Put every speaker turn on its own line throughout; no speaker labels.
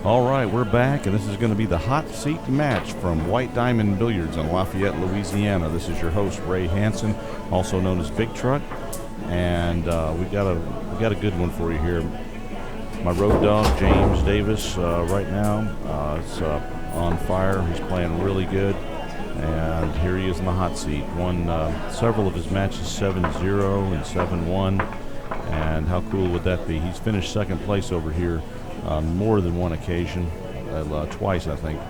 All right, we're back, and this is going to be the hot seat match from White Diamond Billiards in Lafayette, Louisiana. This is your host, Ray Hansen, also known as Big Truck, and we got a good one for you here. My road dog, James Davis, right now is on fire. He's playing really good, and here he is in the hot seat. Won several of his matches 7-0 and 7-1, and how cool would that be? He's finished second place over here on more than one occasion, twice I think,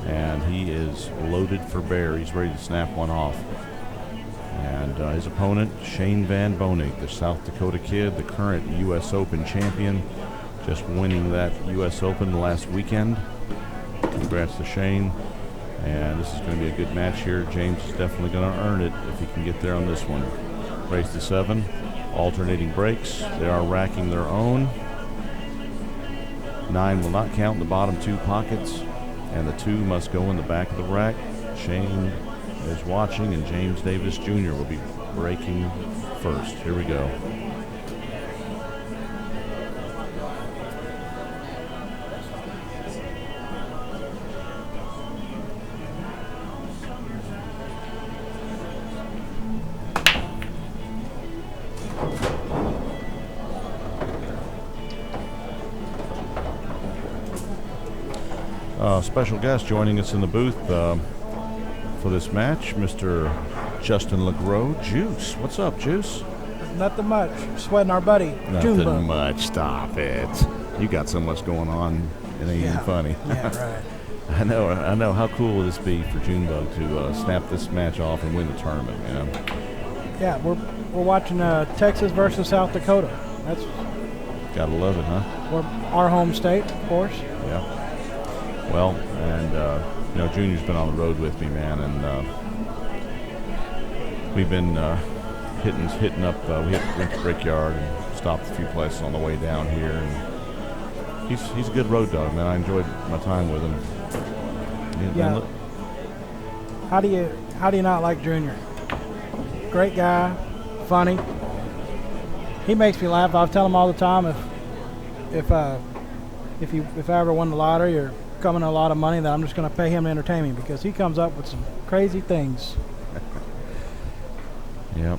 and he is loaded for bear. He's ready to snap one off. And his opponent, Shane Van Boening, the South Dakota kid, the current U.S. Open champion, just winning that U.S. Open last weekend. Congrats to Shane. And this is going to be a good match here. James is definitely going to earn it if he can get there on this one. Race to 7, alternating breaks. They are racking their own. 9 will not count in the bottom 2 pockets, and the 2 must go in the back of the rack. Shane is watching, and James Davis Jr. will be breaking first. Here we go. Special guest joining us in the booth for this match, Mr. Justin LeGros, Juice. What's up, Juice?
Nothing much. Sweating our buddy.
Nothing much. Stop it. You got so much going on. It ain't even funny.
Yeah, right.
I know. How cool would this be for Junebug to snap this match off and win the tournament? You know?
Yeah, we're watching Texas versus South Dakota. That's
gotta love it, huh?
Our home state, of course.
Yeah. Well, and Junior's been on the road with me, man, and we've been hitting up. We went to Brickyard and stopped a few places on the way down here, and he's a good road dog, man. I enjoyed my time with him.
Yeah. How do you not like Junior? Great guy, funny. He makes me laugh. I tell him all the time if I ever won the lottery or coming a lot of money, that I'm just going to pay him to entertain me, because he comes up with some crazy things.
Yep.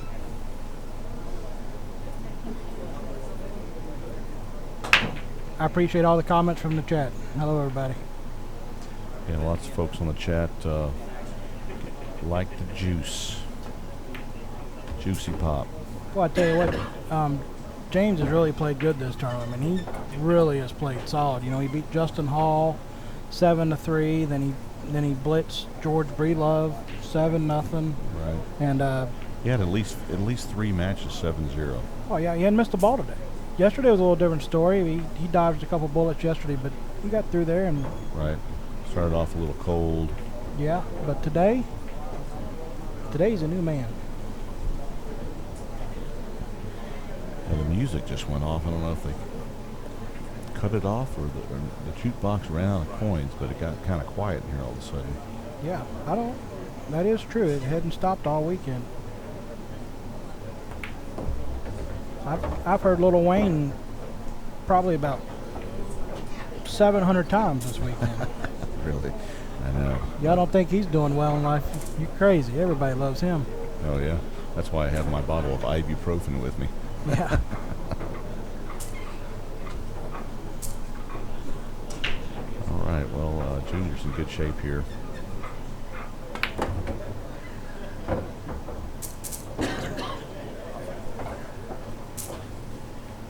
I appreciate all the comments from the chat. Hello, everybody.
Yeah, lots of folks on the chat like the juice. Juicy Pop.
Well, I tell you what, James has really played good this tournament. I mean, he really has played solid. You know, he beat Justin Hall 7-3. Then he blitzed George Breedlove 7-0.
Right.
And
he had at least 3 matches 7-0.
Oh yeah, he hadn't missed a ball today. Yesterday was a little different story. He dodged a couple bullets yesterday, but he got through there and.
Right. Started off a little cold.
Yeah, but today's a new man.
And the music just went off. I don't know if they cut it off or the jukebox ran out of coins, but it got kind of quiet here all of a sudden.
Yeah, that is true. It hadn't stopped all weekend. I've heard Lil Wayne probably about 700 times this weekend.
Really? I know.
Y'all don't think he's doing well in life? You're crazy. Everybody loves him.
Oh, yeah. That's why I have my bottle of ibuprofen with me.
Yeah.
All right. Well, Junior's in good shape here.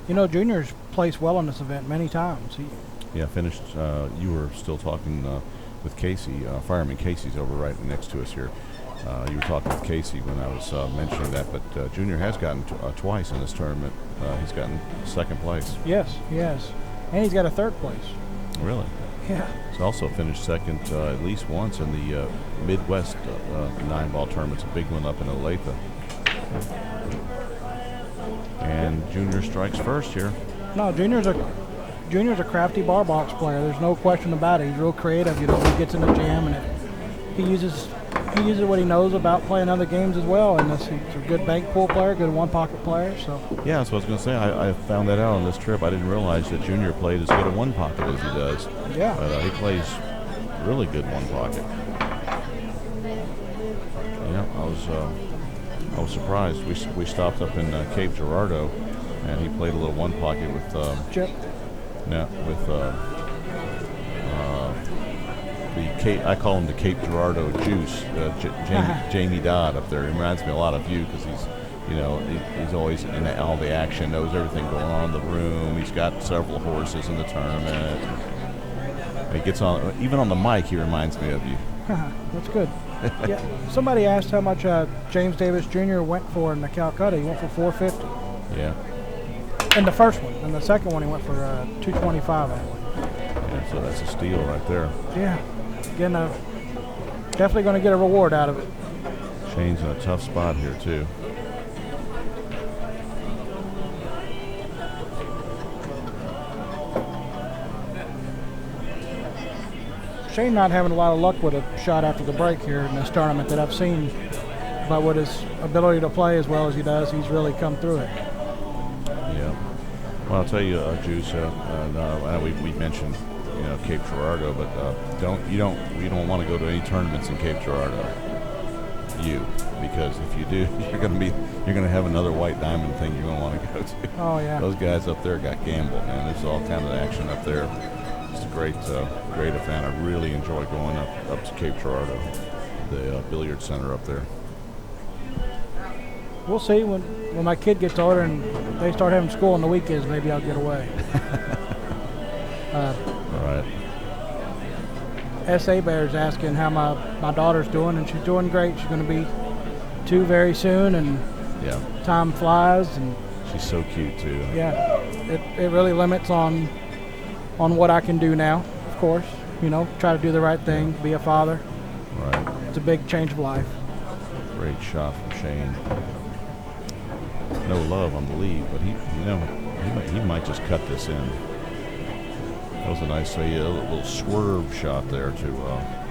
You know, Junior's placed well in this event many times.
Yeah, finished. You were still talking with Casey. Fireman Casey's over right next to us here. You were talking with Casey when I was mentioning that, but Junior has gotten twice in this tournament. He's gotten second place.
Yes, he has. And he's got a third place.
Really?
Yeah.
He's also finished second at least once in the Midwest 9-ball tournament. It's a big one up in Olathe. And Junior strikes first here.
No, Junior's a crafty bar box player. There's no question about it. He's real creative. You know, he gets in the jam and he uses he uses what he knows about playing other games as well. And he's a good bank pool player, good one-pocket player. So
yeah, that's what I was going to say. I found that out on this trip. I didn't realize that Junior played as good a one pocket as he does.
Yeah,
but he plays really good one pocket. Yeah, I was surprised. We stopped up in Cape Girardeau, and he played a little one pocket with
Chip.
Yeah, with I call him the Cape Girardeau Juice, Jamie Dodd up there. He reminds me a lot of you because he's always in all the action, knows everything going on in the room. He's got several horses in the tournament. He gets on, even on the mic, he reminds me of you.
That's good. Yeah. Somebody asked how much James Davis Jr. went for in the Calcutta. He went for $450.
Yeah.
In the first one. In the second one, he went for $225.
Yeah, so that's a steal right there.
Yeah. Again, definitely going to get a reward out of it.
Shane's in a tough spot here too.
Shane not having a lot of luck with a shot after the break here in this tournament that I've seen, but with his ability to play as well as he does, he's really come through it.
Yeah. Well, I'll tell you, Juice. We mentioned Cape Girardeau, but you don't want to go to any tournaments in Cape Girardeau. Because if you do, you're gonna have another white diamond thing you're gonna want to go to.
Oh yeah.
Those guys up there got gambled, man. There's all kind of action up there. It's a great event. I really enjoy going up to Cape Girardeau, the billiard center up there.
We'll see when my kid gets older and they start having school on the weekends. Maybe I'll get away.
All right.
S.A. Bear's asking how my daughter's doing, and she's doing great. She's going to be 2 very soon, and
yeah,
time flies. And
she's so cute too.
Yeah, it really limits on what I can do now. Of course, try to do the right thing, be a father.
Right.
It's a big change of life.
Great shot from Shane. No love on the lead, but he might just cut this in. That was a nice a little swerve shot there to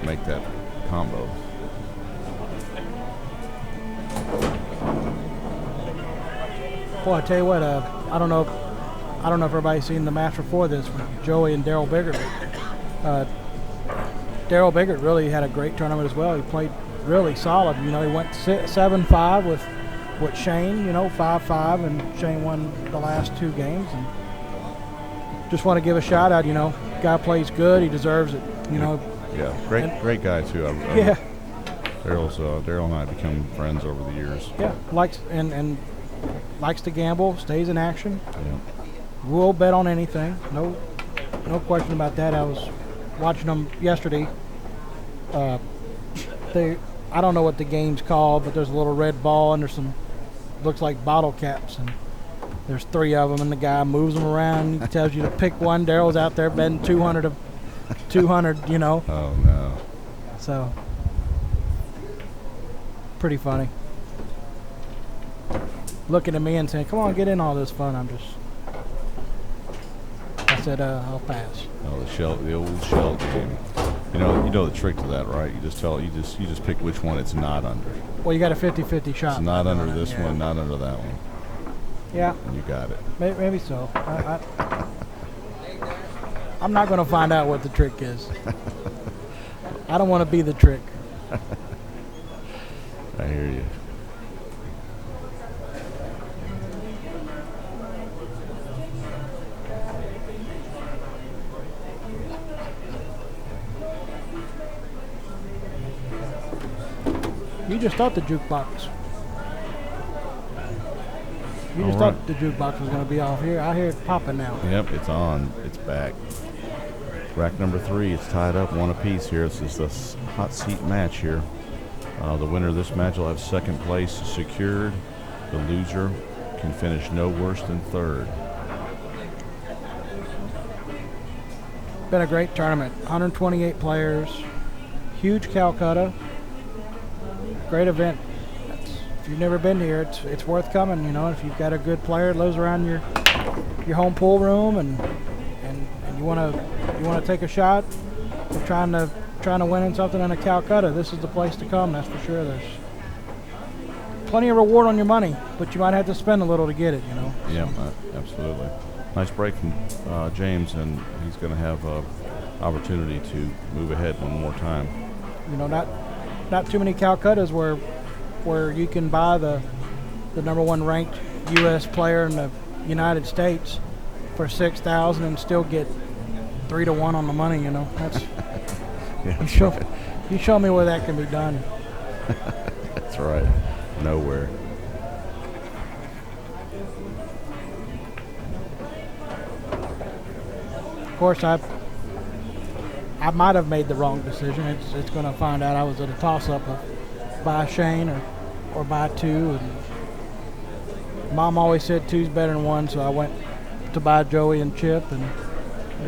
make that combo.
Boy, I tell you what, I don't know if everybody's seen the match before this with Joey and Daryl Biggert. Daryl Biggert really had a great tournament as well. He played really solid. He went 7-5 with Shane, 5-5, and Shane won the last 2 games. And just want to give a shout out, guy plays good, he deserves it,
Yeah, great guy too.
Yeah.
Daryl and I have become friends over the years.
Yeah, likes to gamble, stays in action.
Yeah.
Will bet on anything. No question about that. I was watching them yesterday. I don't know what the game's called, but there's a little red ball and there's some looks like bottle caps, and there's 3 of them, and the guy moves them around. He tells you to pick one. Daryl's out there betting 200.
Oh no.
So pretty funny. Looking at me and saying, "Come on, get in all this fun." I said, "I'll pass."
Oh, the old shell game. You know the trick to that, right? You just pick which one it's not under.
Well, you got a 50-50 shot.
It's not under this one, not under that one.
Yeah.
And you got it.
Maybe so. I'm not going to find out what the trick is. I don't want to be the trick.
I hear you.
You just thought the jukebox. You just thought the jukebox was going to be off here. I hear it popping now.
Yep, it's on. It's back. Rack number 3. It's tied up 1 apiece here. This is the hot seat match here. The winner of this match will have second place secured. The loser can finish no worse than third.
Been a great tournament. 128 players. Huge Calcutta. Great event. If you've never been here, it's worth coming. If you've got a good player that lives around your home pool room and you want to take a shot, we're trying trying to win in something in a Calcutta, this is the place to come, that's for sure. There's plenty of reward on your money, but you might have to spend a little to get it, you know.
Yeah, absolutely. Nice break from James, and he's going to have an opportunity to move ahead one more time.
You know, not too many Calcuttas where you can buy the number one ranked U.S. player in the United States for $6,000 and still get 3-1 on the money. You know, that's
yeah,
you show me where that can be done.
That's right. Nowhere.
Of course, I might have made the wrong decision. It's going to find out I was at a toss-up of buy Shane or buy 2. And Mom always said 2's better than 1, so I went to buy Joey and Chip. And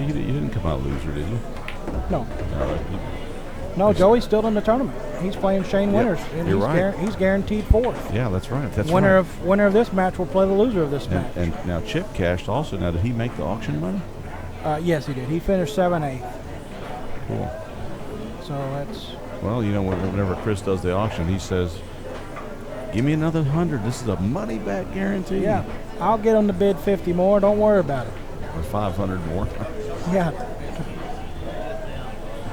you didn't come out loser, did you?
No. No, Joey's still in the tournament. He's playing Shane Winters, and
you're right.
He's guaranteed 4th.
Yeah, that's right. That's
winner
right.
Winner of this match will play the loser of this match.
And now Chip cashed also. Now, did he make the auction money?
Yes, he did. He finished 7/8.
Cool.
So that's.
Well, you know, whenever Chris does the auction, he says, "Give me another 100. This is a money-back guarantee."
Yeah, I'll get him to bid 50 more. Don't worry about it.
Or 500 more.
Yeah.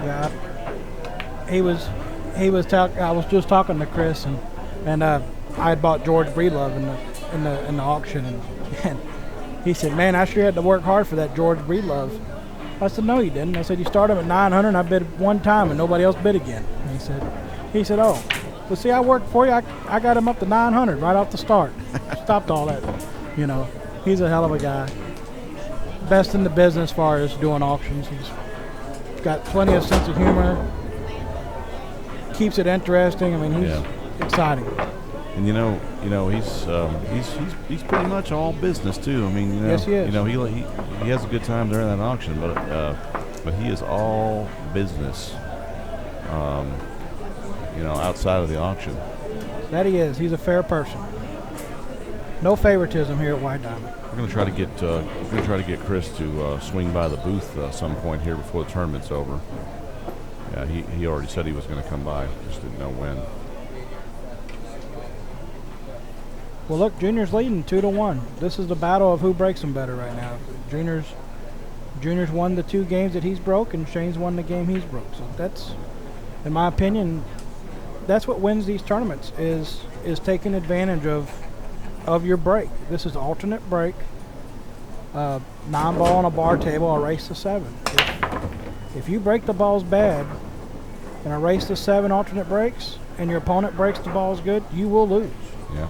Yeah. He was I was just talking to Chris, and I had bought George Breedlove in the auction, and he said, "Man, I sure had to work hard for that George Breedlove." I said, "No, you didn't." I said, "You started him at 900, and I bid one time, and nobody else bid again." And he said, "Oh, well, see, I worked for you. I got him up to 900 right off the start. Stopped all that." You know, he's a hell of a guy. Best in the business as far as doing auctions. He's got plenty of sense of humor. Keeps it interesting. I mean, he's exciting.
And you know, he's pretty much all business too. I mean, you know,
yes, he is.
You know, he has a good time during that auction, but he is all business. You know, outside of the auction.
That he is. He's a fair person. No favoritism here at White Diamond.
We're going to try to get Chris to swing by the booth some point here before the tournament's over. Yeah, he already said he was going to come by, just didn't know when.
Well, look, Junior's leading 2-1. This is the battle of who breaks him better right now. Junior's won the 2 games that he's broke, and Shane's won the game he's broke. So that's, in my opinion, that's what wins these tournaments is taking advantage of your break. This is alternate break. 9-ball on a bar table, a race to 7. If you break the balls bad in a race to 7 alternate breaks, and your opponent breaks the balls good, you will lose.
Yeah.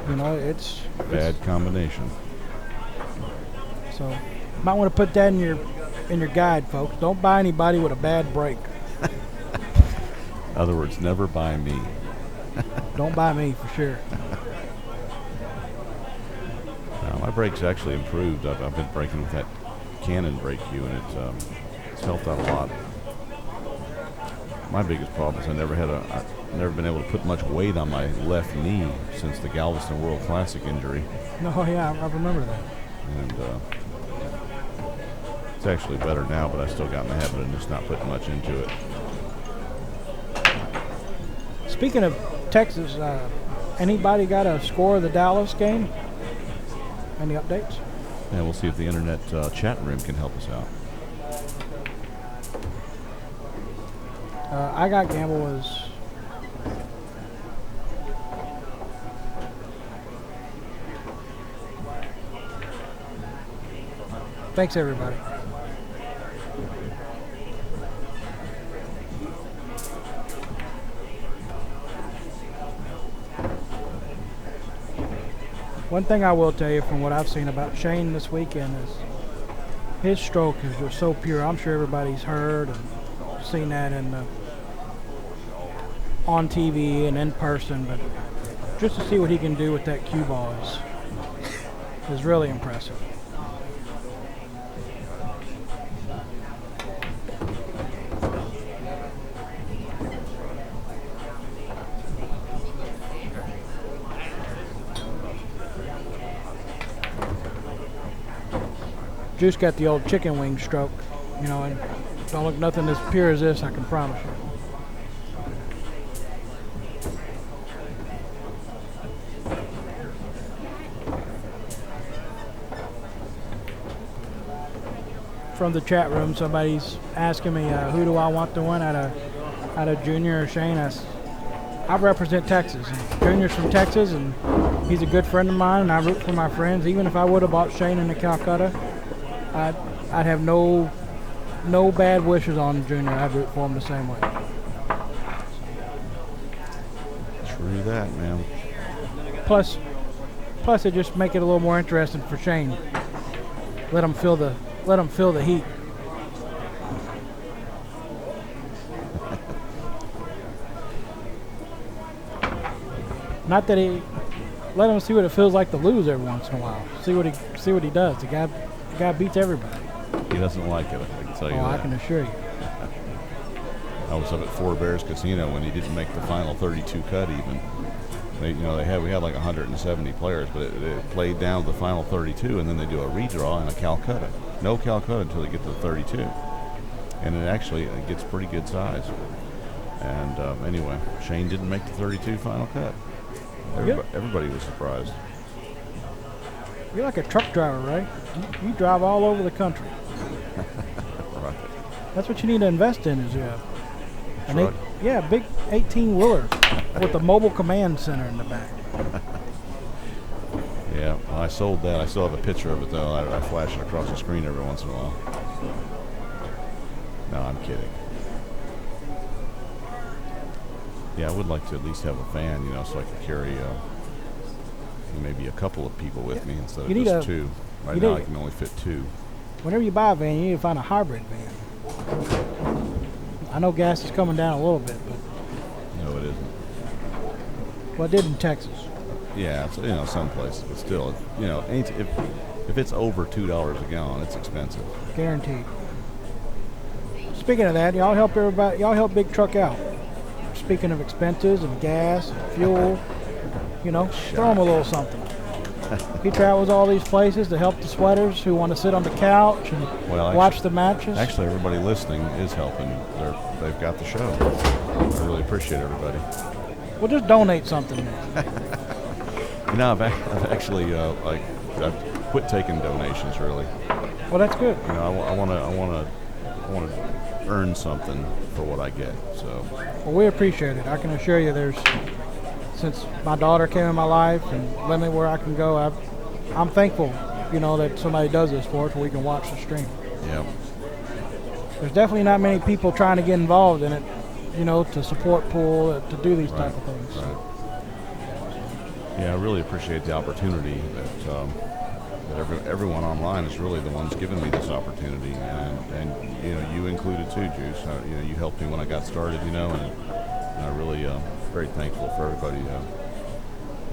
You know, it's
bad combination.
So, might want to put that in your guide, folks. Don't buy anybody with a bad break.
In other words, never buy me.
Don't buy me for sure.
My brake's actually improved. I've been braking with that Canon brake cue, and it's helped out a lot. My biggest problem is I've never been able to put much weight on my left knee since the Galveston World Classic injury.
Oh yeah, I remember that.
And it's actually better now, but I still got in the habit of just not putting much into it.
Speaking of Texas, anybody got a score of the Dallas game? Any updates?
Yeah, we'll see if the internet chat room can help us out.
I got Gamble was thanks everybody. One thing I will tell you from what I've seen about Shane this weekend is his stroke is just so pure. I'm sure everybody's heard and seen that on TV and in person, but just to see what he can do with that cue ball is really impressive. Juice got the old chicken wing stroke, you know, and Don't look nothing as pure as this, I can promise you. From the chat room, somebody's asking me who do I want to win out of Junior or Shane. I represent Texas. Junior's from Texas, and he's a good friend of mine, and I root for my friends. Even if I would have bought Shane in the Calcutta, I'd have no bad wishes on Junior. I'd root for him the same way.
True that, man.
Plus it just make it a little more interesting for Shane. Let him feel the heat. Not that let him see what it feels like to lose every once in a while. See what he does. The guy beats everybody.
He doesn't like it, I can tell you that.
I can assure you.
I was up at Four Bears Casino when he didn't make the final 32 cut even. We had like 170 players, but it played down to the final 32, and then they do a redraw and a Calcutta. No Calcutta until they get to the 32, and it gets pretty good size. And anyway, Shane didn't make the 32 final cut. Everybody was surprised.
You're like a truck driver, right? You drive all over the country.
Right.
That's what you need to invest in, is a big 18-wheeler with a mobile command center in the back.
Yeah, well, I sold that. I still have a picture of it, though. I flash it across the screen every once in a while. No, I'm kidding. Yeah, I would like to at least have a van, so I could carry maybe a couple of people with me instead of just two. Right now I can only fit two.
Whenever you buy a van, you need to find a hybrid van. I know gas is coming down a little bit, but
no, it isn't.
Well, it did in Texas.
Yeah, it's, some places, but still, if it's over $2 a gallon, it's expensive.
Guaranteed. Speaking of that, y'all help everybody. Y'all help Big Truck out. Speaking of expenses and gas and fuel, throw him a little something. He travels all these places to help the sweaters who want to sit on the couch and watch the matches.
Actually, everybody listening is helping. They've got the show. I really appreciate everybody.
Well, just donate something.
I've actually I've quit taking donations. Really.
Well, that's good.
I want to earn something for what I get. So.
Well, we appreciate it. I can assure you, since my daughter came in my life and let me where I can go, I'm thankful, that somebody does this for us so we can watch the stream.
Yeah.
There's definitely not many people trying to get involved in it, to support pool, to do these type of things.
Right. Yeah, I really appreciate the opportunity that everyone online is really the ones giving me this opportunity, and you included too, Juice. You helped me when I got started, and I really very thankful for everybody.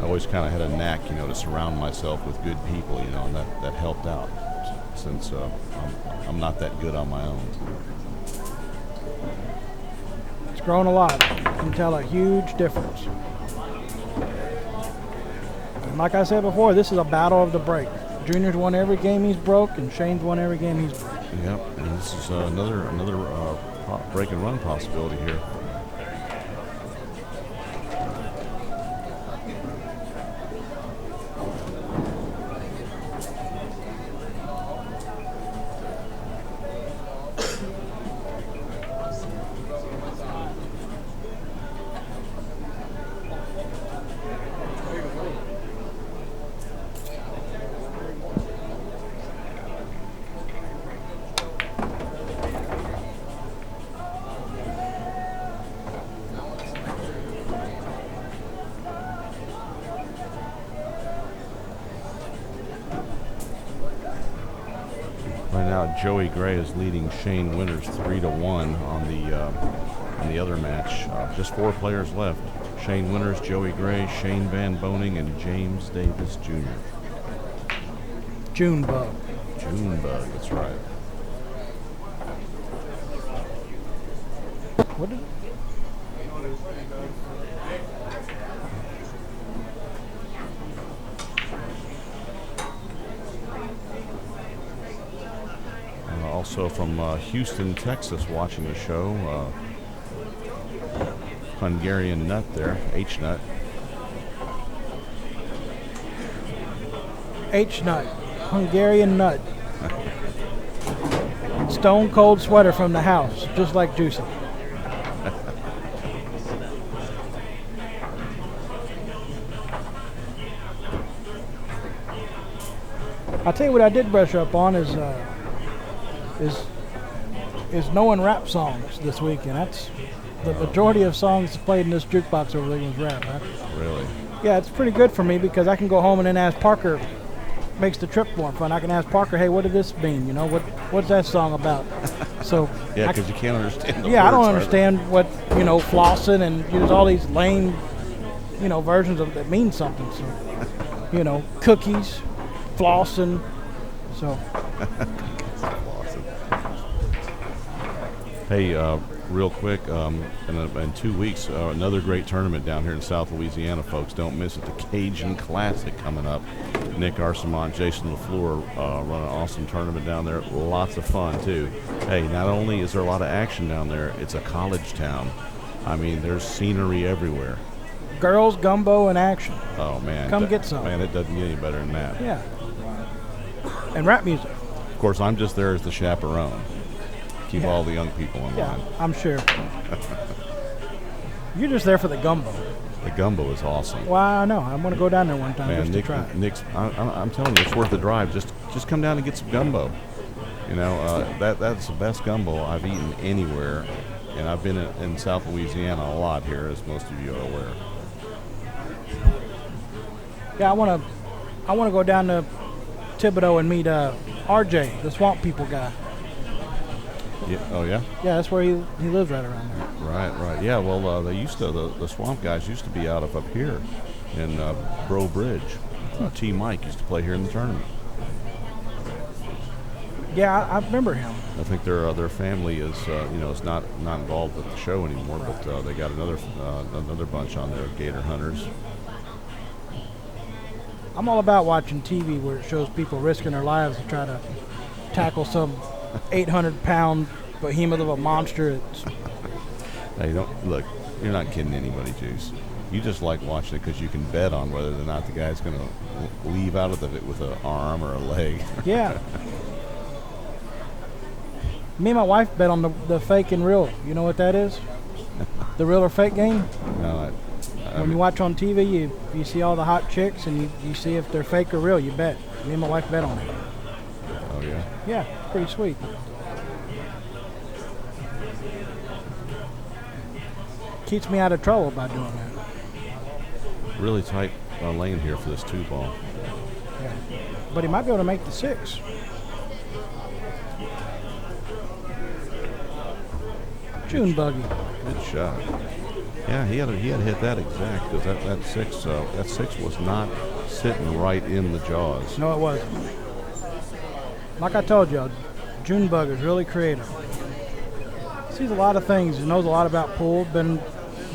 I always kind of had a knack, to surround myself with good people, and that helped out since I'm not that good on my own.
It's grown a lot. You can tell a huge difference. And like I said before, this is a battle of the break. Junior's won every game he's broke, and Shane's won every game he's broke.
Yep, and this is another break and run possibility here. Joey Gray is leading Shane Winters 3-1 on the other match. Just 4 players left: Shane Winters, Joey Gray, Shane Van Boening, and James Davis Jr.
Junebug.
Junebug, that's right.
What did?
also from Houston, Texas, watching the show. Hungarian Nut there, H-Nut.
H-Nut, Hungarian Nut. Stone cold sweater from the house, just like Juicy. I'll tell you what I did brush up on is knowing rap songs this week, and that's the majority of songs played in this jukebox over there was rap. Right?
Really?
Yeah, it's pretty good for me because I can go home and then ask Parker. Makes the trip more fun. I can ask Parker, hey, what did this mean? You know, what's that song about? So
yeah, because you can't understand.
I don't understand what flossing and there's all these lame, versions of that mean something. So, cookies, flossing. So.
Hey, real quick, in 2 weeks, another great tournament down here in South Louisiana, folks. Don't miss it. The Cajun Classic coming up. Nick Arsamont, Jason LaFleur run an awesome tournament down there. Lots of fun, too. Hey, not only is there a lot of action down there, it's a college town. I mean, there's scenery everywhere.
Girls, gumbo, and action.
Oh, man.
Come get some.
Man, it doesn't get any better than that.
Yeah. And rap music.
Of course, I'm just there as the chaperone. Keep all the young people in line.
Yeah, I'm sure. You're just there for the gumbo.
The gumbo is awesome.
Well, I know. I'm going to go down there one time just to try it.
I'm telling you, it's worth the drive. Just come down and get some gumbo. That's the best gumbo I've eaten anywhere, and I've been in South Louisiana a lot here, as most of you are aware.
Yeah, I want to go down to Thibodaux and meet RJ, the Swamp People guy.
Yeah. Oh yeah.
Yeah, that's where he lives right around there.
Right. Yeah. Well, they used to the Swamp guys used to be out of up here in Bro Bridge. T. Mike used to play here in the tournament.
Yeah, I remember him.
I think their family is is not involved with the show anymore, right. But they got another bunch on there, Gator Hunters.
I'm all about watching TV where it shows people risking their lives to try to tackle some 800-pound behemoth of a monster.
Hey, look. You're not kidding anybody, Juice. You just like watching it because you can bet on whether or not the guy's going to leave out of it with an arm or a leg.
Yeah. Me and my wife bet on the fake and real. You know what that is? The real or fake game?
No.
When you watch on TV, you see all the hot chicks and you see if they're fake or real. You bet. Me and my wife bet on it.
Oh, yeah?
Yeah, pretty sweet. Keeps me out of trouble by doing that.
Really tight lane here for this 2-ball.
Yeah. But he might be able to make the 6. June buggy.
Good shot. Yeah, he had to hit that exact because that six was not sitting right in the jaws.
No, it wasn't. Like I told you, June bug is really creative. Sees a lot of things. He knows a lot about pool. Been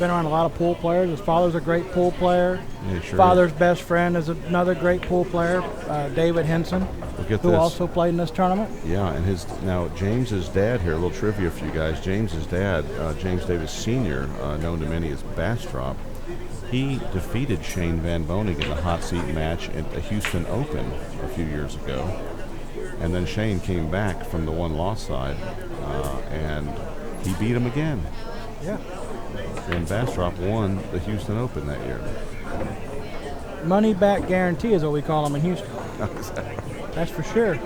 around a lot of pool players. His father's a great pool player.
Yeah, sure
Father's
is.
best friend is another great pool player, David Henson, who also played in this tournament.
Yeah, and now James's dad here. A little trivia for you guys. James's dad, James Davis Sr., known to many as Bastrop, he defeated Shane Van Boening in the hot seat match at the Houston Open a few years ago, and then Shane came back from the one-loss side, and he beat him again.
Yeah.
And Bastrop won the Houston Open that year.
Money back guarantee is what we call him in Houston. That's for sure.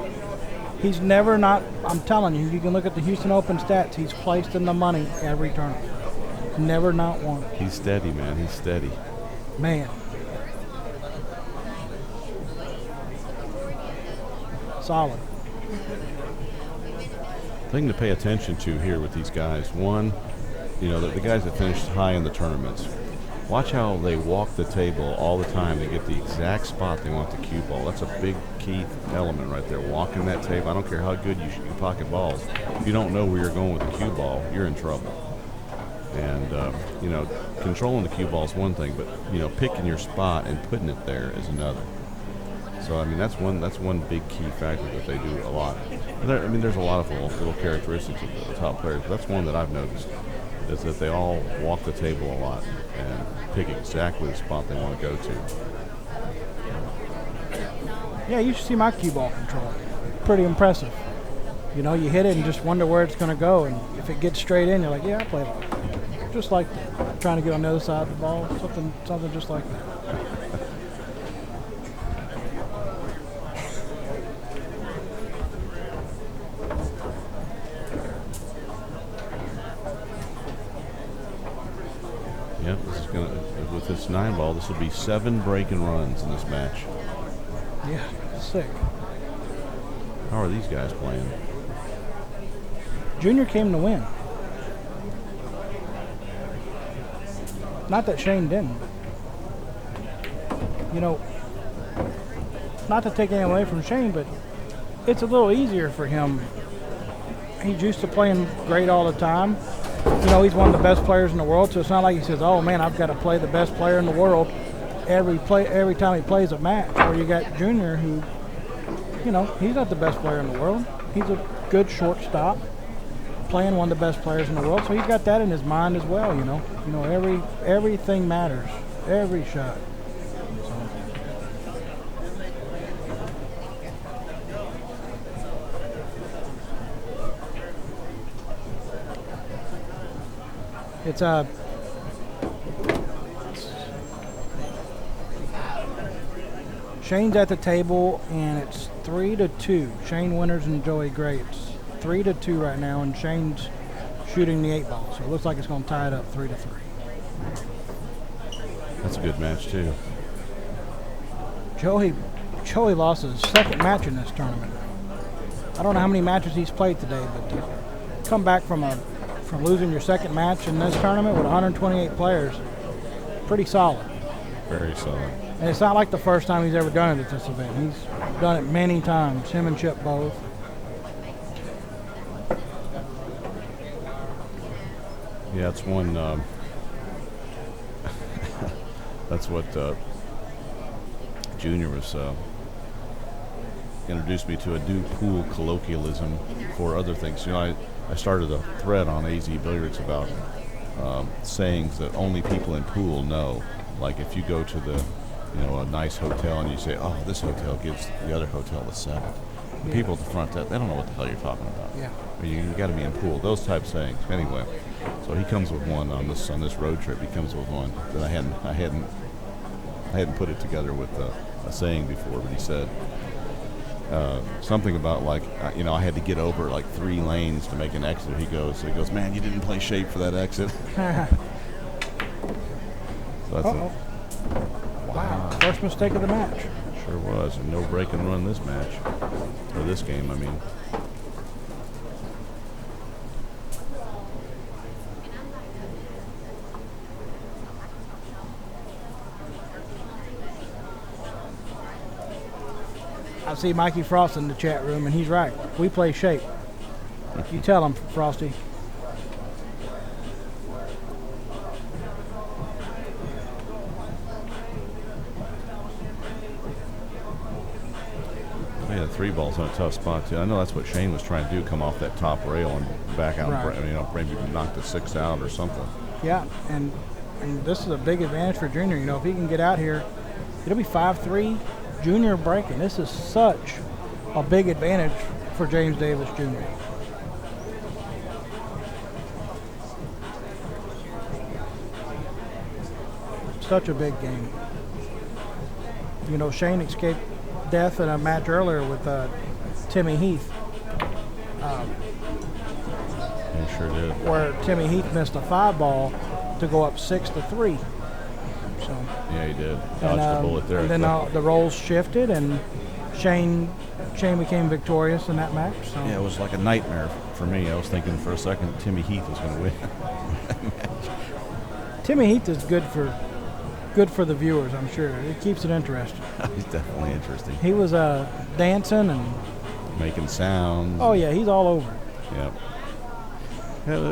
He's never not, I'm telling you can look at the Houston Open stats, he's placed in the money every tournament. Never not one.
He's steady, man. He's steady.
Man. Solid.
Thing to pay attention to here with these guys. One, the guys that finished high in the tournaments, watch how they walk the table all the time to get the exact spot they want the cue ball. That's a big key element right there. Walking that table. I don't care how good you shoot your pocket balls. If you don't know where you're going with the cue ball, you're in trouble. And, controlling the cue ball is one thing, but, picking your spot and putting it there is another. So I mean, that's one big key factor that they do a lot. I mean, there's a lot of little characteristics of the top players, but that's one that I've noticed is that they all walk the table a lot and pick exactly the spot they want to go to.
Yeah, you should see my cue ball control. Pretty impressive. You know, you hit it and just wonder where it's going to go, and if it gets straight in, you're like, yeah, I played it. Just like that. Trying to get on the other side of the ball, something just like that.
Yep, this is going to, with this 9-ball, this will be 7 break and runs in this match.
Yeah, sick.
How are these guys playing?
Junior came to win. Not that Shane didn't. You know, not to take anything away from Shane, but it's a little easier for him. He's used to playing great all the time. You know, he's one of the best players in the world, so it's not like he says, oh man, I've got to play the best player in the world every time he plays a match. Or you got Junior who, you know, he's not the best player in the world. He's a good shortstop, playing one of the best players in the world, so he's got that in his mind as well, you know. You know, everything matters, every shot. So. It's Shane's at the table, and it's 3-2. Shane Winters and Joey Gray. It's 3-2 right now, and Shane's shooting the 8-ball, so it looks like it's going to tie it up 3-3.
That's a good match too.
Joey lost his second match in this tournament. I don't know how many matches he's played today, but to come back from losing your second match in this tournament with 128 players, pretty solid.
Very solid.
And it's not like the first time he's ever done it at this event. He's done it many times, him and Chip both.
Yeah, it's one. That's what Junior was introduced me to, a new pool colloquialism for other things. You know, I started a thread on AZ Billiards about sayings that only people in pool know. Like if you go to a nice hotel and you say, oh, this hotel gives the other hotel the 7th. The people at the front, they don't know what the hell you're talking about.
Yeah.
You got to be in pool. Those type sayings. Anyway, so he comes with one on this road trip. He comes with one that I hadn't put it together with a saying before, but he said something about like I had to get over like 3 lanes to make an exit. He goes, man, you didn't play shape for that exit. So that's
wow, first mistake of the match.
Sure was, and no break and run this match, or this game, I mean.
I see Mikey Frost in the chat room, and he's right. We play shape. You tell him, Frosty.
Yeah, 3 balls on a tough spot too. I know that's what Shane was trying to do, come off that top rail and back out,
right.
And, maybe knock the 6 out or something.
Yeah, and this is a big advantage for Junior. You know, if he can get out here, it'll be 5-3. Junior breaking. This is such a big advantage for James Davis Jr. Such a big game. You know, Shane escaped death in a match earlier with Timmy Heath.
He sure did.
Where Timmy Heath missed a 5-ball to go up 6-3. So
yeah, he did. Dodged the bullet there.
And then the roles shifted, and Shane became victorious in that match. So.
Yeah, it was like a nightmare for me. I was thinking for a second that Timmy Heath was going to win.
Timmy Heath is good for the viewers, I'm sure. It keeps it interesting.
He's definitely interesting.
He was dancing and
making sounds.
Oh yeah, he's all over.
Yeah.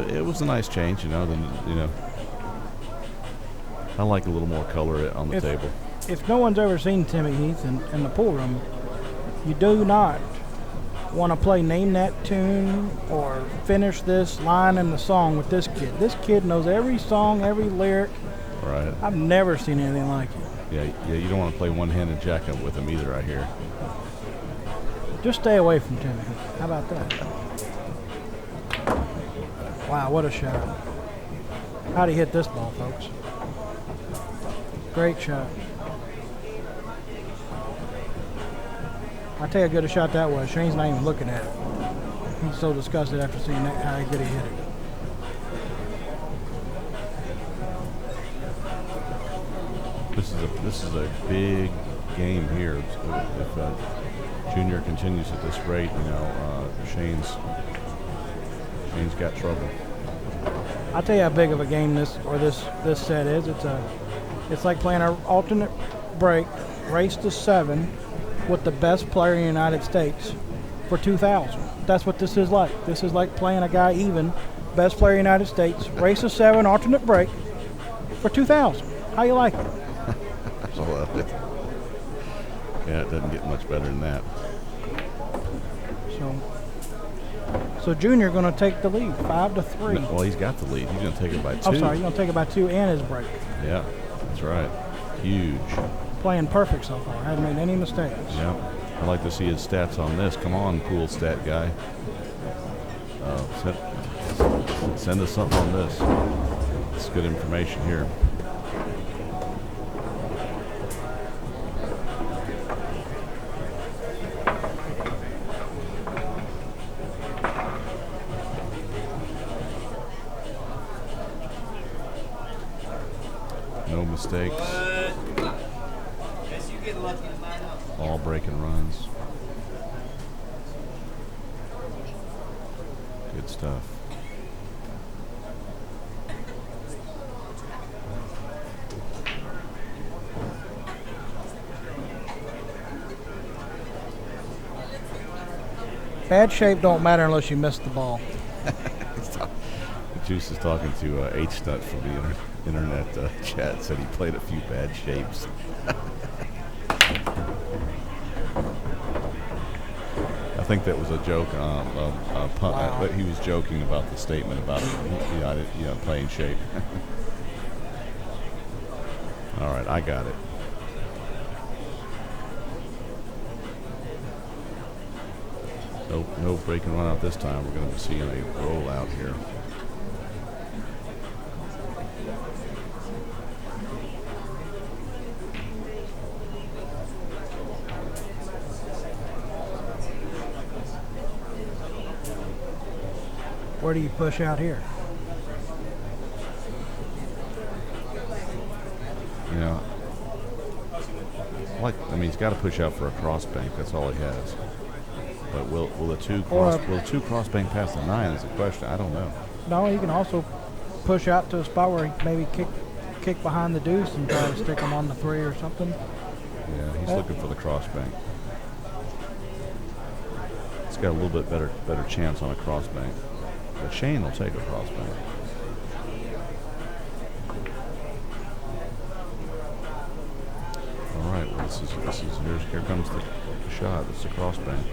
It was a nice change, I like a little more color on the table.
if no one's ever seen Timmy Heath in the pool room, you do not want to play Name That Tune or finish this line in the song with this kid. This kid knows every song, every lyric.
Right.
I've never seen anything like it.
Yeah, you don't want to play one-handed jack-up with him either, I hear.
Just stay away from Timmy. How about that? Wow, what a shot. How'd he hit this ball, folks? Great shot. I'll tell you how good a shot that was. Shane's not even looking at it. He's so disgusted after seeing that, how good he hit it.
This is a big game here. If Junior continues at this rate, you know, Shane's got trouble.
I'll tell you how big of a game this set is. It's like playing an alternate break, race to 7, with the best player in the United States for 2,000. That's what this is like. This is like playing a guy even, best player in the United States, race to 7, alternate break for 2,000. How you like it?
I love it. Yeah, it doesn't get much better than that.
So Junior going to take the lead, 5-3.
No, well, he's got the lead. He's going to take it by 2.
I'm sorry, he's going to take it by 2 and his break.
Yeah, that's right. Huge.
Playing perfect so far. Hasn't made any mistakes.
Yeah. I'd like to see his stats on this. Come on, pool stat guy. Send us something on this. It's good information here. No mistakes. All breaking runs. Good stuff.
Bad shape don't matter unless you miss the ball.
Juice is talking to H-Nut from the internet chat. Said he played a few bad shapes. I think that was a joke.
Wow.
He was joking about the statement about playing shape. All right, I got it. No break and run out this time. We're going to be seeing a rollout here.
Where do you push out here?
You know, he's got to push out for a cross bank. That's all he has. But will the two cross bank past the 9 is the question. I don't know.
No, he can also push out to a spot where he maybe kick behind the deuce and try to stick him on the 3 or something.
Yeah, he's looking for the cross bank. It's got a little bit better chance on a cross bank. But Shane will take a cross bank. All right, well, here comes the shot. It's a cross bank.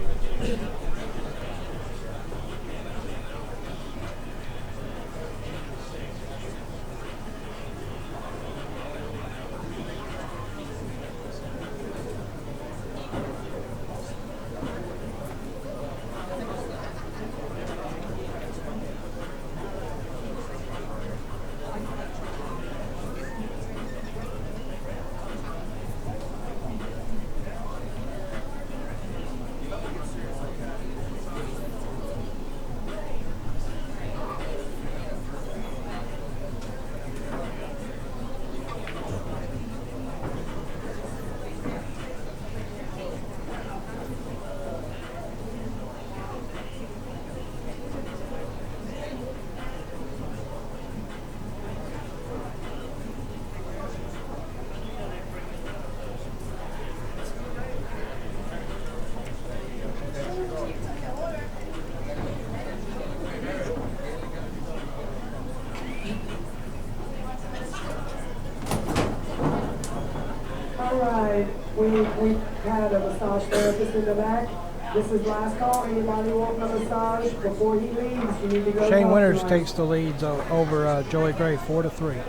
we had a massage therapist in the back. This is last call. Anybody want a massage before he leaves? You need to go.
Shane Winters takes the leads over Joey Gray, 4-3.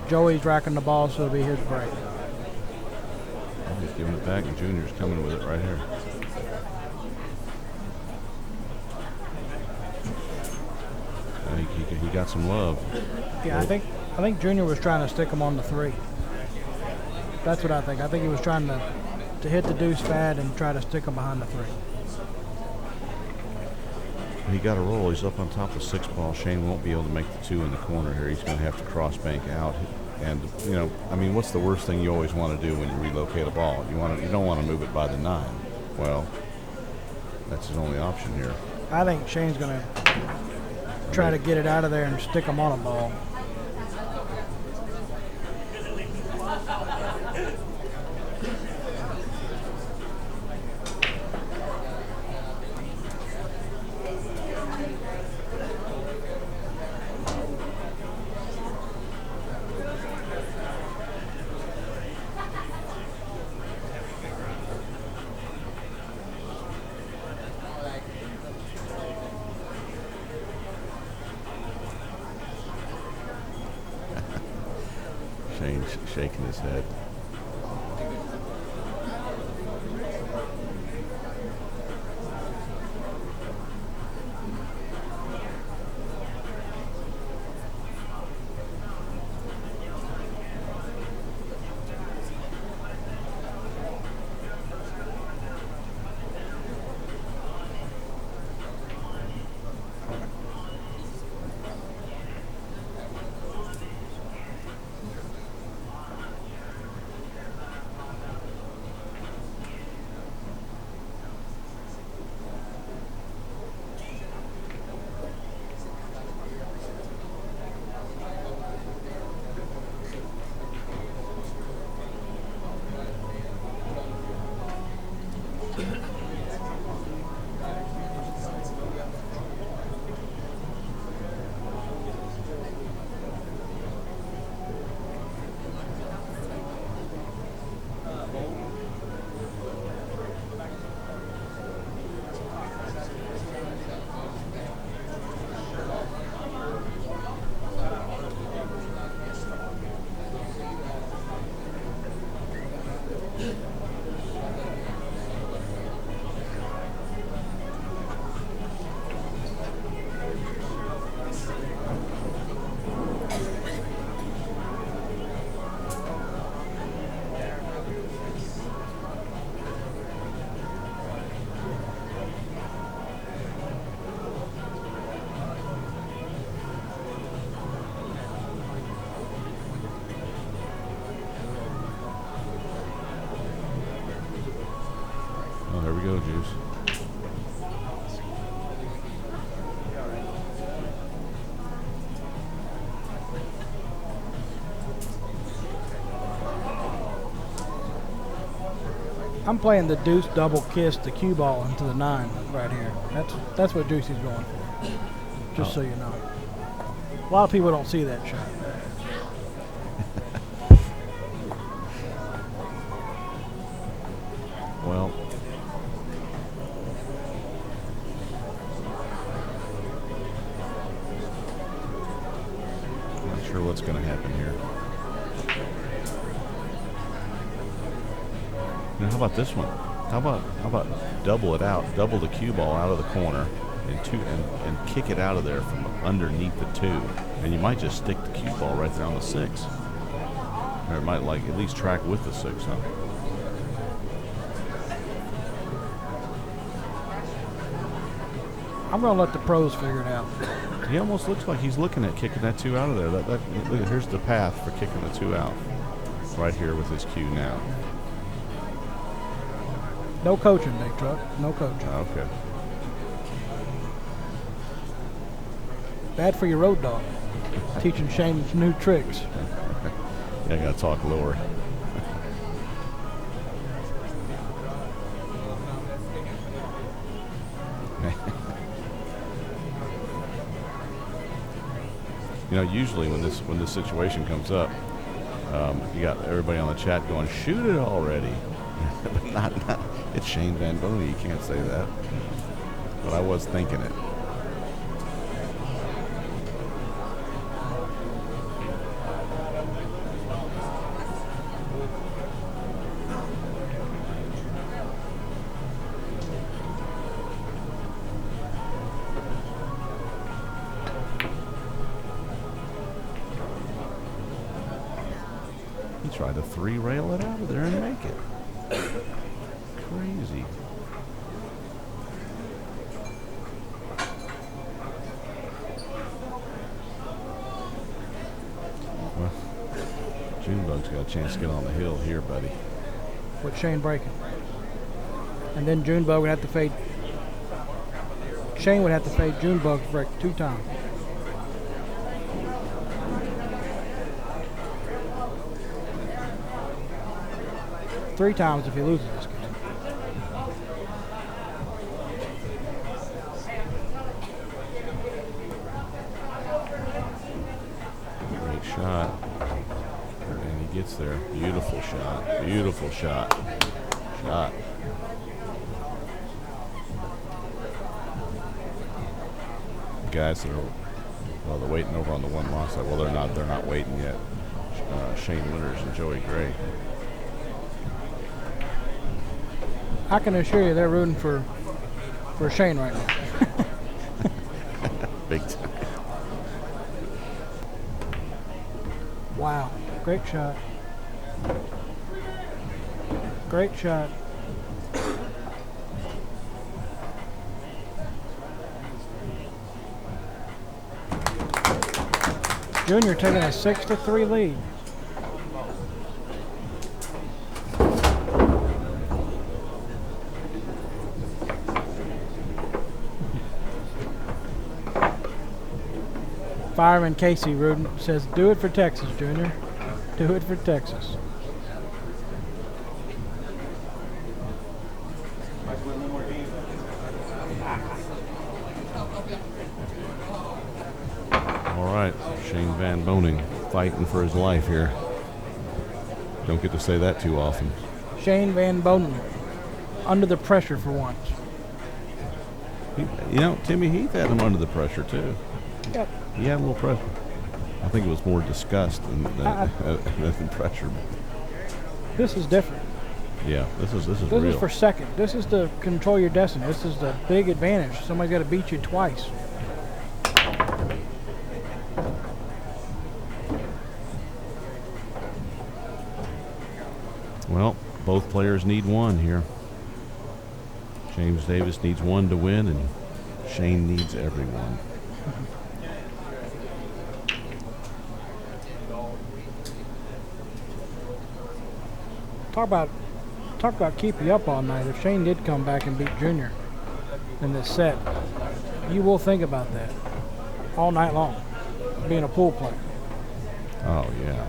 Joey's racking the ball, so it'll be his break.
He's giving it back, and Junior's coming with it right here. He got some love.
Yeah, I think Junior was trying to stick him on the 3. That's what I think. I think he was trying to hit the deuce fat and try to stick him behind the 3.
He got a roll. He's up on top of the 6 ball. Shane won't be able to make the 2 in the corner here. He's going to have to cross bank out. And you know, I mean, what's the worst thing you always want to do when you relocate a ball? You don't want to move it by the 9. Well, that's his only option here.
I think Shane's going to try to get it out of there and stick him on a ball.
Shane's shaking his head. Oh, there we go, Juice.
I'm playing the deuce double kiss the cue ball into the 9 right here. That's what Juicy's going for. Just so you know. A lot of people don't see that shot.
Well, I'm not sure what's going to happen here. Now, how about this one? How about double it out, double the cue ball out of the corner, and kick it out of there from underneath the 2, and you might just stick the cue ball right there on the 6, or it might like at least track with the 6, huh?
I'm going to let the pros figure it out.
He almost looks like he's looking at kicking that 2 out of there. Look, here's the path for kicking the 2 out, right here with his cue now.
No coaching, Big Truck. No coaching.
Okay.
Bad for your road dog. Teaching Shane new tricks.
Yeah, I got to talk lower. You know, usually when this situation comes up, you got everybody on the chat going, "Shoot it already." But not, it's Shane Van Boening. You can't say that. But I was thinking it. He tried to 3-rail it out of there and make it. Crazy. Well, Junebug's got a chance to get on the hill here, buddy.
With Shane breaking. And then Junebug would have to fade. Shane would have to fade Junebug's break 2 times. Three times if he loses this game.
Great shot. And he gets there. Beautiful shot. Beautiful shot. Shot. Guys that are, well, they're waiting over on the one loss side. Well, they're not waiting yet. Shane Winters and Joey Gray.
I can assure you they're rooting for Shane right now.
Big time.
Wow. Great shot. Great shot. Junior taking a 6-3 lead. Fireman Casey Rudin says, "Do it for Texas, Junior. Do it for Texas."
All right, Shane Van Boening fighting for his life here. Don't get to say that too often.
Shane Van Boening, under the pressure for once.
Timmy Heath had him under the pressure too.
Yep.
He had a little pressure. I think it was more disgust than pressure.
This is different.
Yeah, this is
This
real.
is for second. This is to control your destiny. This is the big advantage. Somebody's got to beat you twice.
Well, both players need one here. James Davis needs one to win, and Shane needs everyone.
Talk about keep you up all night. If Shane did come back and beat Junior in this set, you will think about that all night long, being a pool player.
Oh, yeah.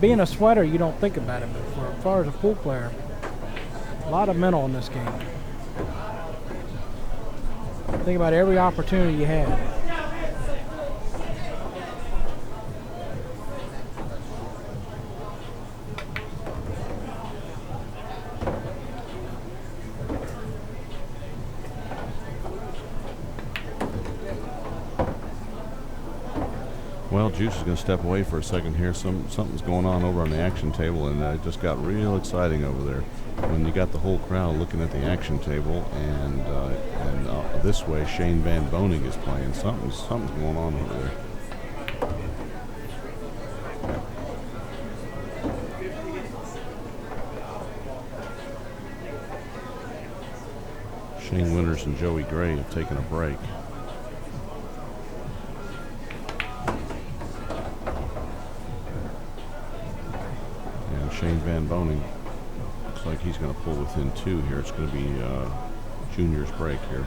Being a sweater, you don't think about it, but as far as a pool player, a lot of mental in this game. Think about every opportunity you had.
Well, Juice is going to step away for a second here. Something's going on over on the action table, and it just got real exciting over there when you got the whole crowd looking at the action table, and this way Shane Van Boening is playing. Something's going on over there. Shane Winters and Joey Gray have taken a break. Shane Van Boening looks like he's going to pull within 2 here. It's going to be Junior's break here.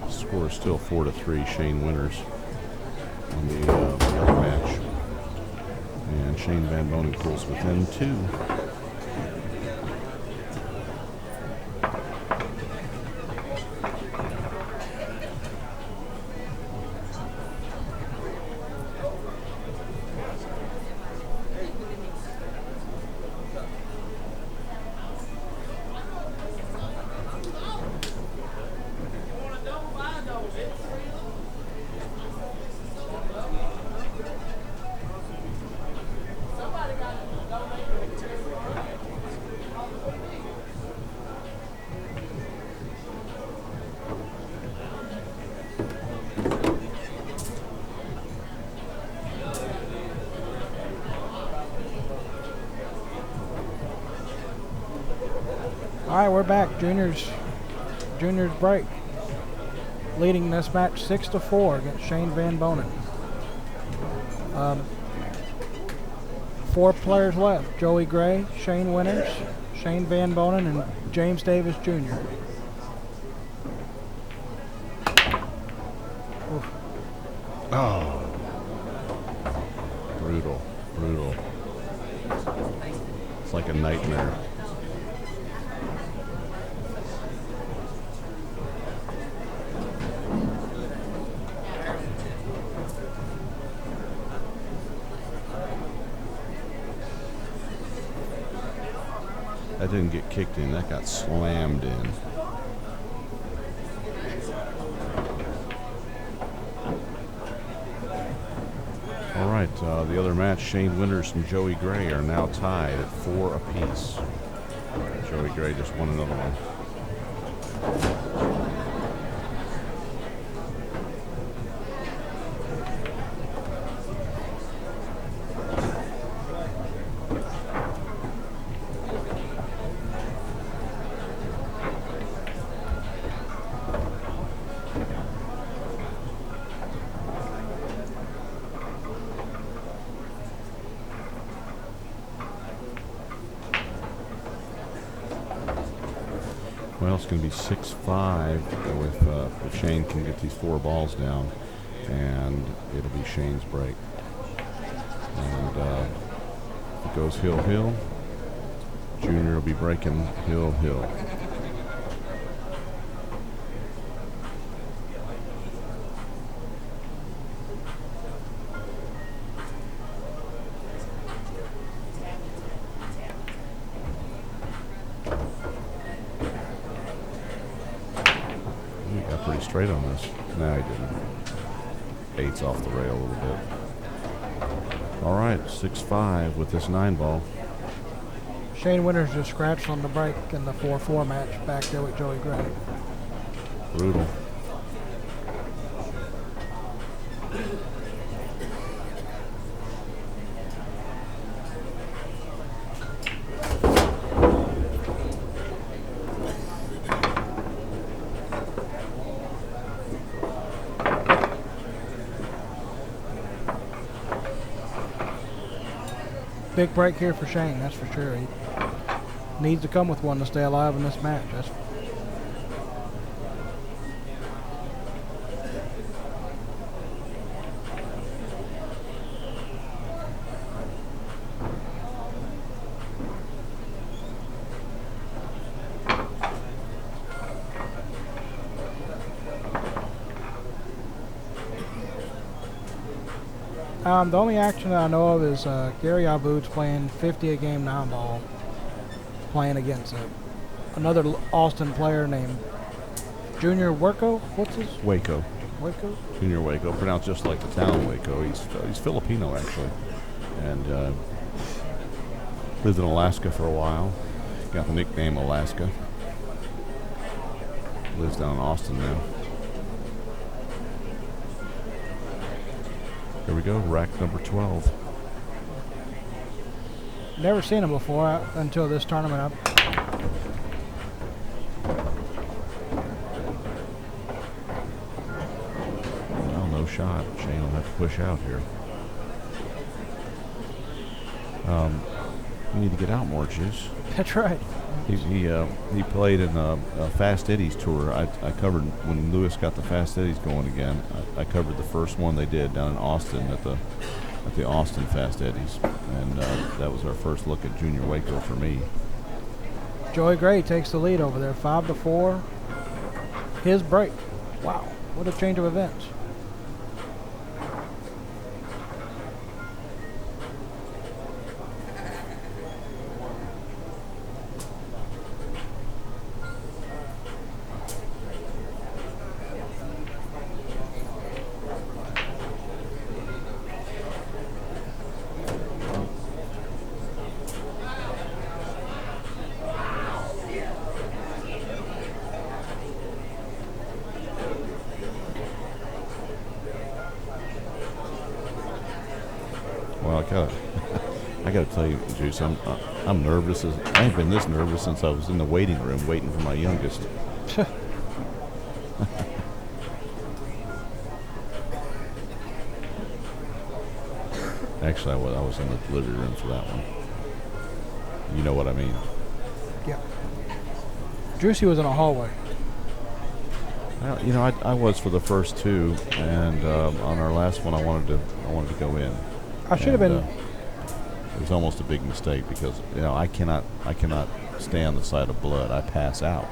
The score is still 4-3, Shane Winters on the other match. And Shane Van Boening pulls within 2.
All right, we're back. Junior's break. Leading this match 6-4 against Shane Van Boening. 4 players left. Joey Gray, Shane Winters, Shane Van Boening, and James Davis Jr. Oof.
Oh. Brutal. It's like a nightmare. That didn't get kicked in, that got slammed in. All right, the other match, Shane Winters and Joey Gray are now tied at 4 apiece. Joey Gray just won another one. Well, it's going to be 6-5 if Shane can get these 4 balls down, and it'll be Shane's break. And if it goes hill-hill, Junior will be breaking hill-hill. Pretty straight on this. No, he didn't. 8's off the rail a little bit. All right, 6-5 with this 9 ball.
Shane Winters just scratched on the break in the 4-4 match back there with Joey Gray.
Brutal.
Big break here for Shane, that's for sure. He needs to come with one to stay alive in this match. The only action that I know of is Gary Aboud's playing 50 a game 9 ball, playing against another Austin player named Junior Waco. What's his?
Waco.
Waco?
Junior Waco, pronounced just like the town Waco. He's Filipino, actually, and lived in Alaska for a while. Got the nickname Alaska. Lives down in Austin now. Here we go, rack number 12.
Never seen him before until this tournament.
Well, no shot. Shane will have to push out here. You need to get out more, Juice.
That's right.
He played in a Fast Eddie's tour. I covered when Lewis got the Fast Eddie's going again. I covered the first one they did down in Austin at the Austin Fast Eddie's, and that was our first look at Junior Waco for me.
Joey Gray takes the lead over there, 5-4. His break. Wow, what a change of events.
I got to tell you, Juice, I'm nervous. I ain't been this nervous since I was in the waiting room waiting for my youngest. Actually, I was in the delivery room for that one. You know what I mean?
Yeah. Juicy was in a hallway.
Well, you know, I was for the first two, and on our last one, I wanted to go in.
I should have been.
It was almost a big mistake because I cannot stay on the side of blood. I pass out.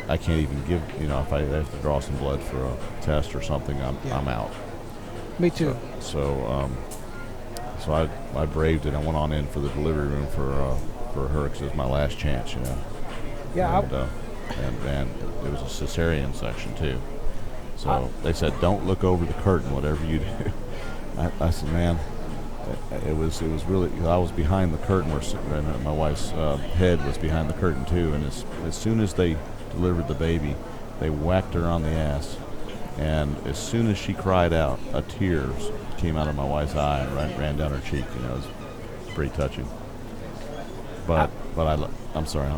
I can't even give. If I have to draw some blood for a test or something, I'm out.
Me too.
So I braved it. I went on in for the delivery room for her because it was my last chance.
Yeah.
And it was a cesarean section too. So they said, don't look over the curtain, whatever you do. I said, man, it was really. I was behind the curtain where my wife's head was behind the curtain too. And as soon as they delivered the baby, they whacked her on the ass. And as soon as she cried out, a tear came out of my wife's eye and ran down her cheek. It was pretty touching. But I'm sorry.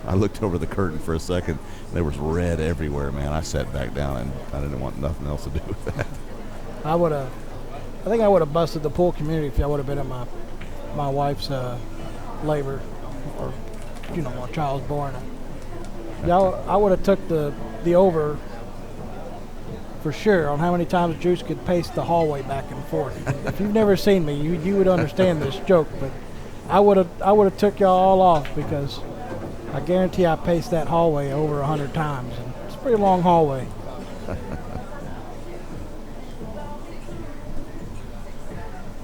I looked over the curtain for a second. There was red everywhere, man. I sat back down and I didn't want nothing else to do with that.
I think I would have busted the pool community if I would have been at my wife's labor, or my child's born. Yeah, I would have took the over for sure on how many times Juice could pace the hallway back and forth. If you've never seen me, you would understand this joke, but I would have took y'all all off because I guarantee I paced that hallway over 100 times. And it's a pretty long hallway.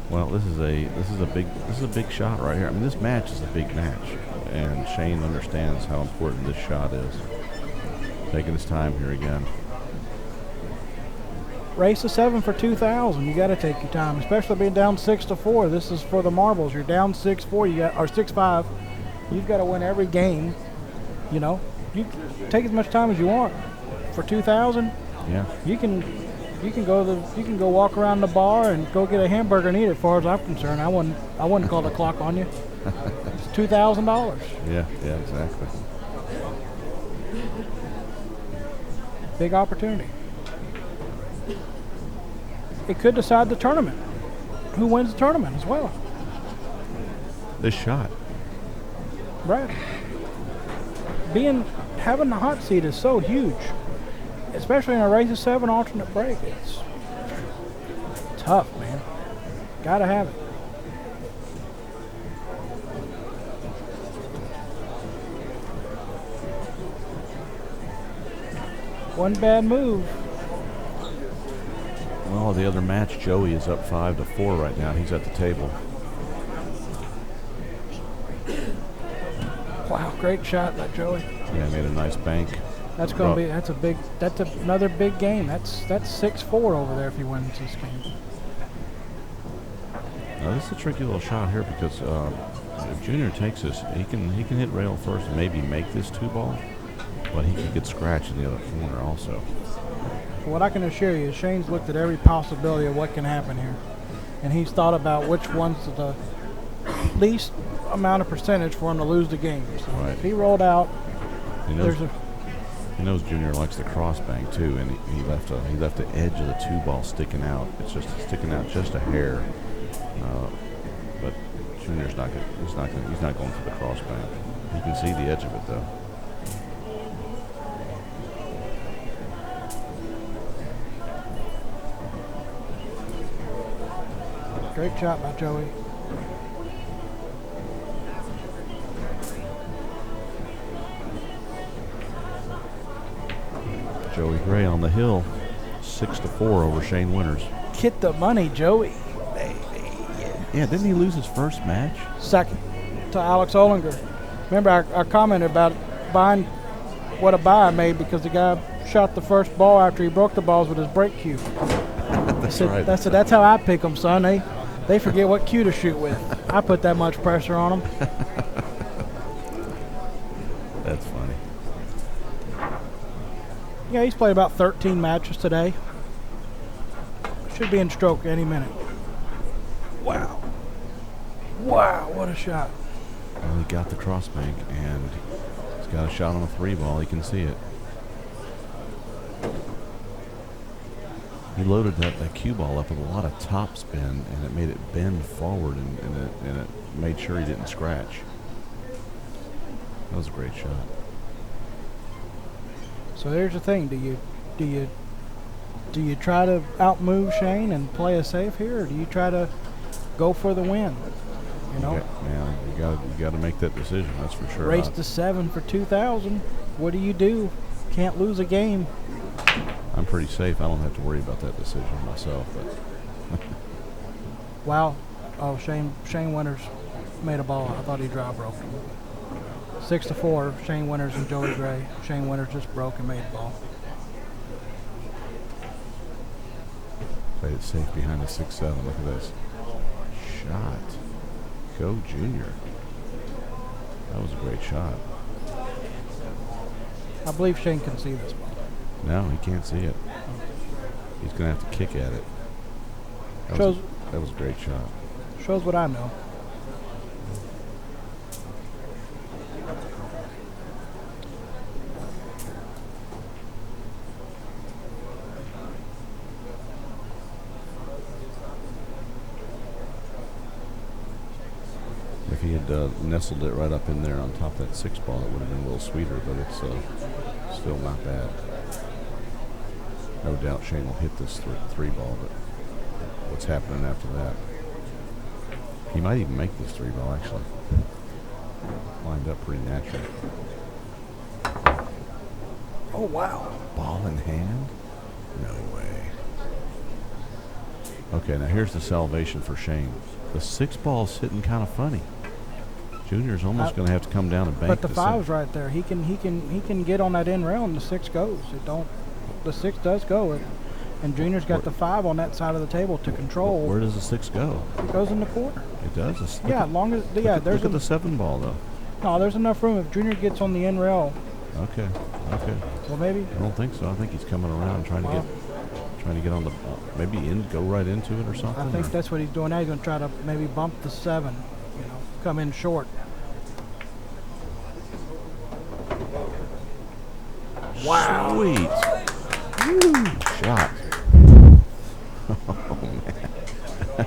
Well, this is a big shot right here. I mean, this match is a big match, and Shane understands how important this shot is. Taking his time here again.
Race of 7 for 2,000. You got to take your time, especially being down 6-4. This is for the marbles. You're down 6-4. Or 6-5. You've got to win every game. You take as much time as you want for 2,000.
Yeah.
You can go walk around the bar and go get a hamburger and eat it. As far as I'm concerned, I wouldn't call the clock on you. It's $2,000.
Yeah, exactly.
Big opportunity. It could decide the tournament. Who wins the tournament as well?
This shot.
Right. Having the hot seat is so huge, especially in a race of 7 alternate break. It's tough, man. Gotta have it. One bad move.
Well, the other match, Joey is up 5-4 right now. He's at the table.
Wow, great shot by Joey.
Yeah, made a nice bank.
That's another big game. That's 6-4 over there if he wins this game.
Now this is a tricky little shot here because if Junior takes this, he can hit rail first and maybe make this 2-ball, but he could get scratched in the other corner also.
What I can assure you is Shane's looked at every possibility of what can happen here, and he's thought about which one's the least amount of percentage for him to lose the game. So
right.
If he rolled out,
he knows Junior likes the cross bank too, and he left the edge of the 2-ball sticking out. It's just sticking out just a hair, but Junior's he's not going for the cross bank. You can see the edge of it though.
Great shot by Joey.
Joey Gray on the hill, 6-4 over Shane Winters.
Get the money, Joey.
Yeah, didn't he lose his first match?
Second to Alex Olinger. Remember, I commented about buying what a buy I made because the guy shot the first ball after he broke the balls with his brake cue.
That's right.
That's how I pick them, son. They forget what cue to shoot with. I put that much pressure on them.
That's funny.
Yeah, he's played about 13 matches today. Should be in stroke any minute. Wow. Wow, what a shot.
Well, he got the crossbank, and he's got a shot on a 3-ball. He can see it. He loaded that cue ball up with a lot of top spin, and it made it bend forward, and it made sure he didn't scratch. That was a great shot.
So here's the thing: do you try to outmove Shane and play it safe here, or do you try to go for the win? You know,
you got to make that decision. That's for sure.
Race to 7 for 2,000. What do? Can't lose a game.
I'm pretty safe. I don't have to worry about that decision myself. But
wow. Oh, Shane Winters made a ball. I thought he dry broke. 6-4. Shane Winters and Joey Gray. Shane Winters just broke and made the ball.
played it safe behind the 6-7. Look at this shot. Go Junior. That was a great shot.
I believe Shane can see this ball.
No, he can't see it. He's going to have to kick at it. That was a great shot.
Shows what I know.
If he had nestled it right up in there on top of that 6 ball, it would have been a little sweeter, but it's still not bad. No doubt Shane will hit this 3 ball, but what's happening after that? He might even make this 3 ball, actually. Lined up pretty natural.
Oh, wow.
Ball in hand? No way. Okay, now here's the salvation for Shane. The 6 ball's hitting kind of funny. Junior's almost going to have to come down and bank.
But the 5's right there. He can get on that end rail and the 6 goes. The 6 does go. And Junior's got the 5 on that side of the table to control.
Where does the 6 go?
It goes in the corner.
It does? Look at the 7 ball, though.
No, there's enough room. If Junior gets on the end rail.
Okay.
Well, maybe.
I don't think so. I think he's coming around trying to get on the maybe go right into it or something.
I think that's what he's doing now. He's going to try to maybe bump the 7, come in short.
Wow. Sweet. Woo. Shot. Oh, man.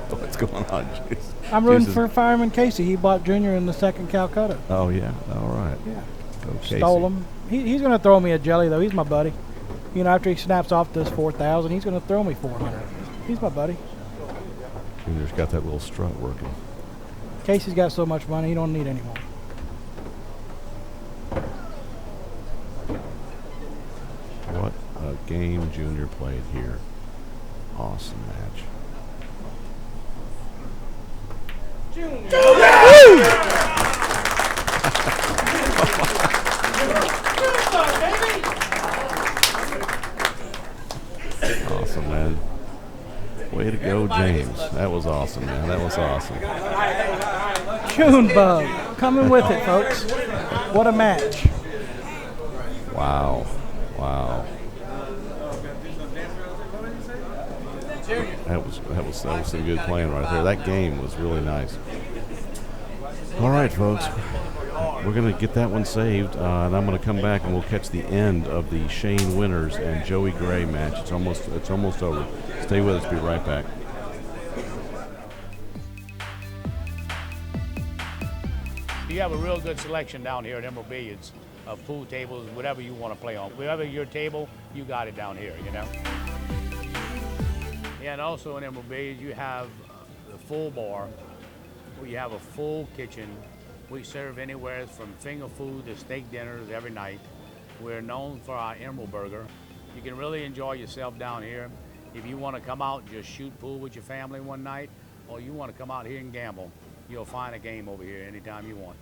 What's going on, Juice?
I'm rooting for Fireman Casey. He bought Junior in the second Calcutta.
Oh, yeah. All right.
Yeah.
Go Casey.
Stole him. He's going to throw me a jelly, though. He's my buddy. After he snaps off this 4,000, he's going to throw me 400. He's my buddy.
Junior's got that little strut working.
Casey's got so much money, he don't need any more.
What a game Junior played here. Awesome match. Awesome, man. Way to go, James. That was awesome, man. That was awesome.
Junebug coming with it, folks. What a match.
Wow. That was some good playing right there. That game was really nice. All right, folks. We're going to get that one saved, and I'm going to come back and we'll catch the end of the Shane Winters and Joey Gray match. It's almost over. Stay with us. Be right back.
You have a real good selection down here at Emerald Billiards of pool tables, whatever you want to play on. Whatever your table, you got it down here, And also in Emerald Billiards, you have the full bar, where you have a full kitchen. We serve anywhere from finger food to steak dinners every night. We're known for our Emerald Burger. You can really enjoy yourself down here. If you want to come out and just shoot pool with your family one night, or you want to come out here and gamble, you'll find a game over here anytime you want.